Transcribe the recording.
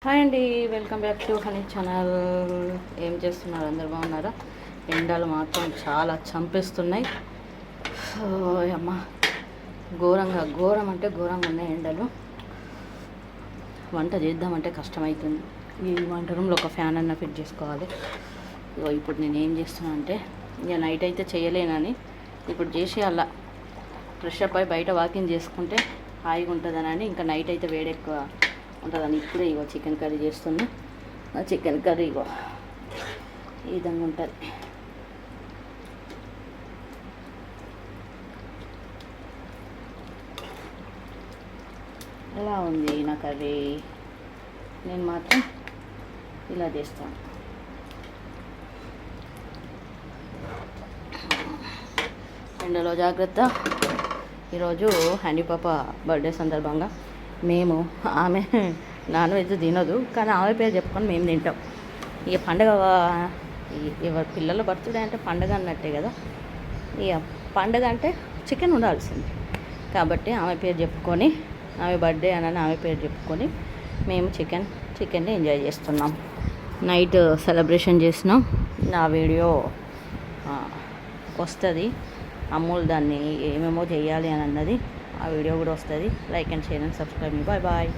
Hi అండి, welcome back to honey channel. ఏం చేస్తున్నారు? అందరు బాగున్నారా? ఎండలు మాత్రం చాలా చంపేస్తున్నాయి. అమ్మ ఘోరం అంటే ఘోరంగా ఉన్నాయి ఎండలు. వంట చేద్దామంటే కష్టమవుతుంది. ఈ వంట రూమ్లో ఒక ఫ్యాన్ అన్న ఫిట్ చేసుకోవాలి. ఇప్పుడు నేను ఏం చేస్తున్నా అంటే, ఇక నైట్ అయితే చేయలేనని ఇప్పుడు చేసి అలా ఫ్రెష్ అప్ అయి బయట వాకింగ్ చేసుకుంటే హాయిగా ఉంటుందని ఇంకా నైట్ అయితే వేడెక్కువ ఉంటుందని ఇప్పుడే ఇగో చికెన్ కర్రీ చేస్తున్నా. ఆ చికెన్ కర్రీ ఇగో ఈ విధంగా ఉంటుంది. ఎలా ఉంది నా కర్రీ? నేను మాత్రం ఇలా చేస్తాను. ఎండలో జాగ్రత్త. ఈరోజు హ్యాండీ పాప బర్త్డే సందర్భంగా ఆమె నాన్ వెజ్ తినదు, కానీ ఆమె పేరు చెప్పుకొని మేము తింటాం. ఇక పండగ ఎవరి పిల్లల బర్త్డే అంటే పండగ అన్నట్టే కదా. ఇక పండగ అంటే చికెన్ ఉండాల్సింది కాబట్టి ఆమె పేరు చెప్పుకొని, ఆమె బర్త్డే అని ఆమె పేరు చెప్పుకొని మేము చికెన్ని ఎంజాయ్ చేస్తున్నాం. నైట్ సెలబ్రేషన్ చేసినాం. నా వీడియో వస్తుంది. అమ్ములు దాన్ని ఏమేమో చేయాలి అని అన్నది. ఆ వీడియో కూడా వస్తుంది. Like and share and subscribe మీ. Bye bye.